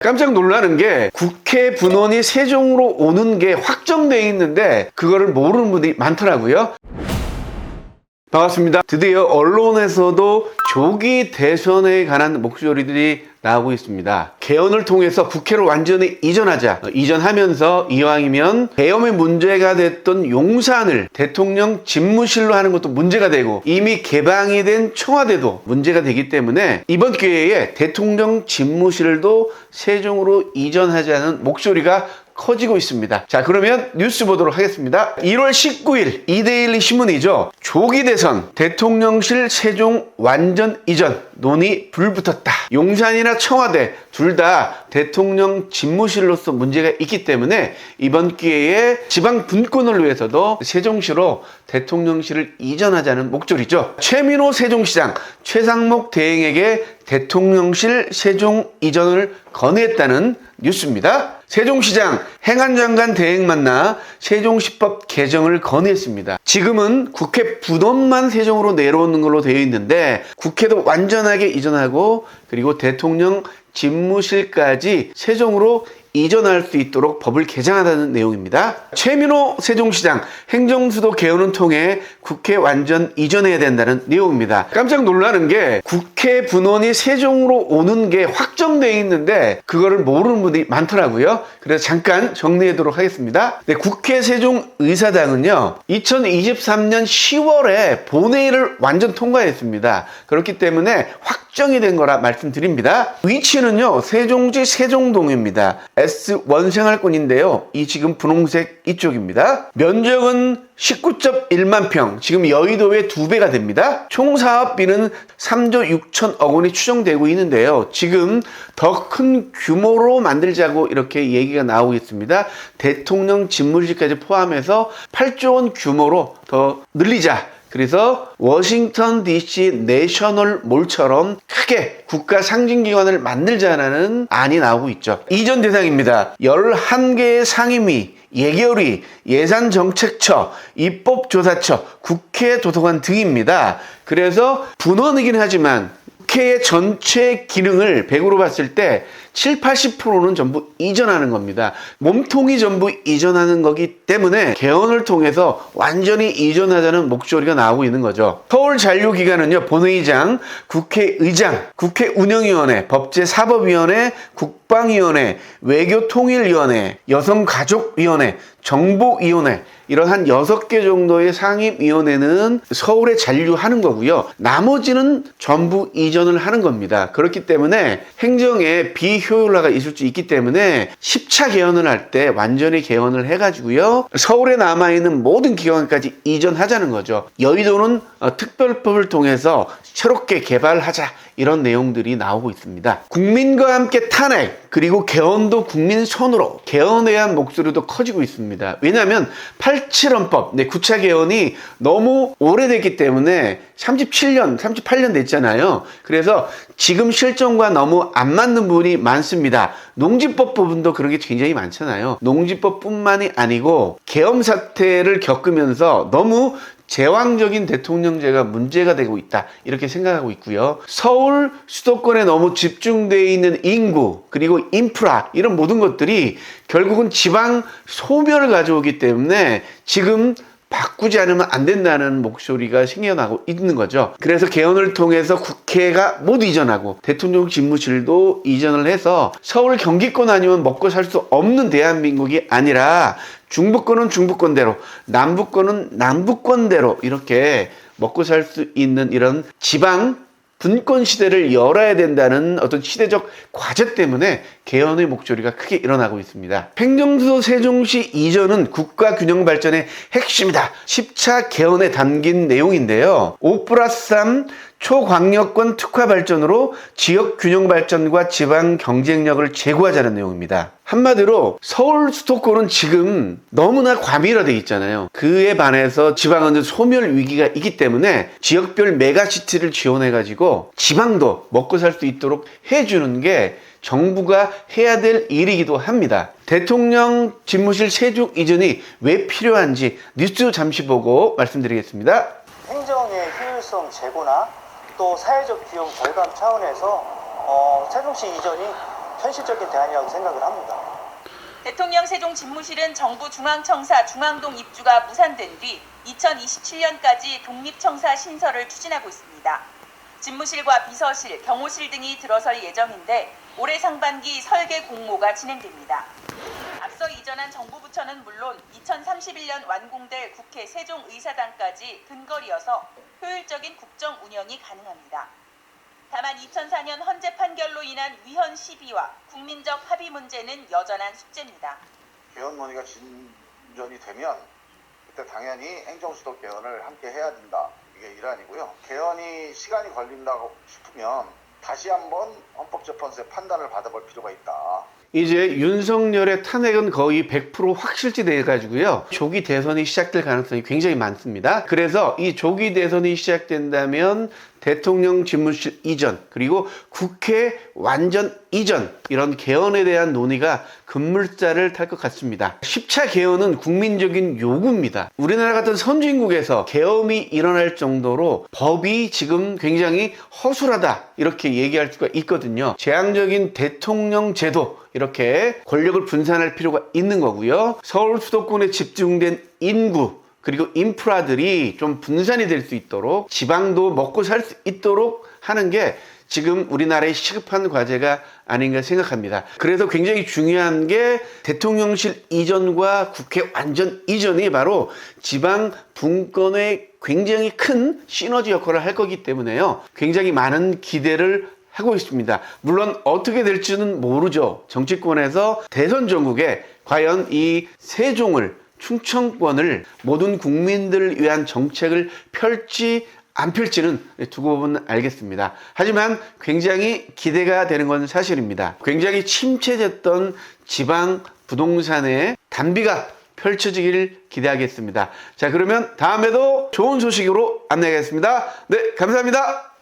깜짝 놀라는 게 국회 분원이 세종으로 오는 게 확정돼 있는데 그거를 모르는 분들이 많더라고요. 반갑습니다. 드디어 언론에서도 조기 대선에 관한 목소리들이 나오고 있습니다. 개헌을 통해서 국회를 완전히 이전하면서 이왕이면 계엄의 문제가 됐던 용산을 대통령 집무실로 하는 것도 문제가 되고 이미 개방이 된 청와대도 문제가 되기 때문에 이번 기회에 대통령 집무실도 세종으로 이전하자는 목소리가 커지고 있습니다. 자, 그러면 뉴스 보도록 하겠습니다. 1월 19일 이데일리 신문이죠. 조기 대선 대통령실 세종 완전 이전 논의 불붙었다. 용산이나 청와대 둘 다 대통령 집무실로서 문제가 있기 때문에 이번 기회에 지방 분권을 위해서도 세종시로 대통령실을 이전하자는 목소리죠. 최민호 세종시장, 최상목 대행에게 대통령실 세종 이전을 건의했다는 뉴스입니다. 세종시장 행안장관 대행 만나 세종시법 개정을 건의했습니다. 지금은 국회 분원만 세종으로 내려오는 걸로 되어 있는데 국회도 완전하게 이전하고 그리고 대통령 집무실까지 세종으로 이전할 수 있도록 법을 개정하다는 내용입니다. 최민호 세종시장 행정수도 개헌을 통해 국회 완전 이전해야 된다는 내용입니다. 깜짝 놀라는 게 국회 분원이 세종으로 오는 게 확정되어 있는데 그거를 모르는 분들이 많더라고요. 그래서 잠깐 정리하도록 하겠습니다. 네, 국회 세종의사당은요 2023년 10월에 본회의를 완전 통과했습니다. 그렇기 때문에 확정이 된 거라 말씀드립니다. 위치는요 세종시 세종동입니다. S 원생활권인데요. 이 지금 분홍색 이쪽입니다. 면적은 19.1만 평, 지금 여의도의 2배가 됩니다. 총 사업비는 3조 6천억 원이 추정되고 있는데요. 지금 더 큰 규모로 만들자고 이렇게 얘기가 나오고 있습니다. 대통령 집무실까지 포함해서 8조 원 규모로 더 늘리자. 그래서 워싱턴 DC 내셔널 몰처럼 크게 국가 상징기관을 만들자는 안이 나오고 있죠. 이전 대상입니다. 11개의 상임위, 예결위, 예산정책처, 입법조사처, 국회 도서관 등입니다. 그래서 분원이긴 하지만 국회의 전체 기능을 100으로 봤을 때 7, 80%는 전부 이전하는 겁니다. 몸통이 전부 이전하는 거기 때문에 개헌을 통해서 완전히 이전하자는 목소리가 나오고 있는 거죠. 서울잔류기관은요, 본회의장, 국회의장, 국회운영위원회, 법제사법위원회, 국방위원회, 외교통일위원회, 여성가족위원회, 정보위원회 이런 한 6개 정도의 상임위원회는 서울에 잔류하는 거고요. 나머지는 전부 이전을 하는 겁니다. 그렇기 때문에 행정에 비효율화가 있을 수 있기 때문에 10차 개헌을 할 때 완전히 개헌을 해가지고요. 서울에 남아있는 모든 기관까지 이전하자는 거죠. 여의도는 특별법을 통해서 새롭게 개발하자. 이런 내용들이 나오고 있습니다. 국민과 함께 탄핵 그리고 개헌도 국민 손으로 개헌에 대한 목소리도 커지고 있습니다. 왜냐하면 87헌법 9차 개헌이 너무 오래됐기 때문에 37년, 38년 됐잖아요. 그래서 지금 실정과 너무 안 맞는 부분이 많습니다. 농지법 부분도 그런 게 굉장히 많잖아요. 농지법뿐만이 아니고 계엄 사태를 겪으면서 너무 제왕적인 대통령제가 문제가 되고 있다 이렇게 생각하고 있고요. 서울 수도권에 너무 집중되어 있는 인구 그리고 인프라 이런 모든 것들이 결국은 지방 소멸을 가져오기 때문에 지금 바꾸지 않으면 안 된다는 목소리가 생겨나고 있는 거죠. 그래서 개헌을 통해서 국회가 모두 이전하고 대통령 집무실도 이전을 해서 서울 경기권 아니면 먹고 살 수 없는 대한민국이 아니라 중부권은 중부권대로 남부권은 남부권대로 이렇게 먹고 살 수 있는 이런 지방 분권 시대를 열어야 된다는 어떤 시대적 과제 때문에 개헌의 목소리가 크게 일어나고 있습니다. 행정수도 세종시 이전은 국가 균형 발전의 핵심이다. 10차 개헌에 담긴 내용인데요. 5+3 초광역권 특화 발전으로 지역 균형 발전과 지방 경쟁력을 제고하자는 내용입니다. 한마디로 서울 수도권은 지금 너무나 과밀화되어 있잖아요. 그에 반해서 지방은 소멸 위기가 있기 때문에 지역별 메가시티를 지원해가지고 지방도 먹고 살 수 있도록 해주는 게 정부가 해야 될 일이기도 합니다. 대통령 집무실 세종 이전이 왜 필요한지 뉴스 잠시 보고 말씀드리겠습니다. 행정의 효율성 제고나 또 사회적 비용 절감 차원에서 세종시 이전이 현실적인 대안이라고 생각을 합니다. 대통령 세종 집무실은 정부 중앙청사 중앙동 입주가 무산된 뒤 2027년까지 독립청사 신설을 추진하고 있습니다. 집무실과 비서실, 경호실 등이 들어설 예정인데 올해 상반기 설계 공모가 진행됩니다. 앞서 이전한 정부 부처는 물론 2031년 완공될 국회 세종의사당까지 근거리여서 효율적인 국정 운영이 가능합니다. 다만 2004년 헌재 판결로 인한 위헌 시비와 국민적 합의 문제는 여전한 숙제입니다. 개헌 논의가 진전이 되면 그때 당연히 행정수도 개헌을 함께 해야 된다. 이게 일환이고요. 개헌이 시간이 걸린다고 싶으면 다시 한번 헌법재판소의 판단을 받아볼 필요가 있다. 이제 윤석열의 탄핵은 거의 100% 확실시 돼가지고요. 조기 대선이 시작될 가능성이 굉장히 많습니다. 그래서 이 조기 대선이 시작된다면 대통령 집무실 이전 그리고 국회 완전 이전 이런 개헌에 대한 논의가 급물살을 탈 것 같습니다. 10차 개헌은 국민적인 요구입니다. 우리나라 같은 선진국에서 계엄이 일어날 정도로 법이 지금 굉장히 허술하다 이렇게 얘기할 수가 있거든요. 재앙적인 대통령 제도 이렇게 권력을 분산할 필요가 있는 거고요. 서울 수도권에 집중된 인구 그리고 인프라들이 좀 분산이 될 수 있도록 지방도 먹고 살 수 있도록 하는 게 지금 우리나라의 시급한 과제가 아닌가 생각합니다. 그래서 굉장히 중요한 게 대통령실 이전과 국회 완전 이전이 바로 지방 분권의 굉장히 큰 시너지 역할을 할 거기 때문에요. 굉장히 많은 기대를 하고 있습니다. 물론 어떻게 될지는 모르죠. 정치권에서 대선 전국에 과연 이 세종을 충청권을 모든 국민들을 위한 정책을 펼지 안 펼지는 두고 보면 알겠습니다. 하지만 굉장히 기대가 되는 건 사실입니다. 굉장히 침체됐던 지방 부동산의 단비가 펼쳐지길 기대하겠습니다. 자, 그러면 다음에도 좋은 소식으로 안내하겠습니다. 네, 감사합니다.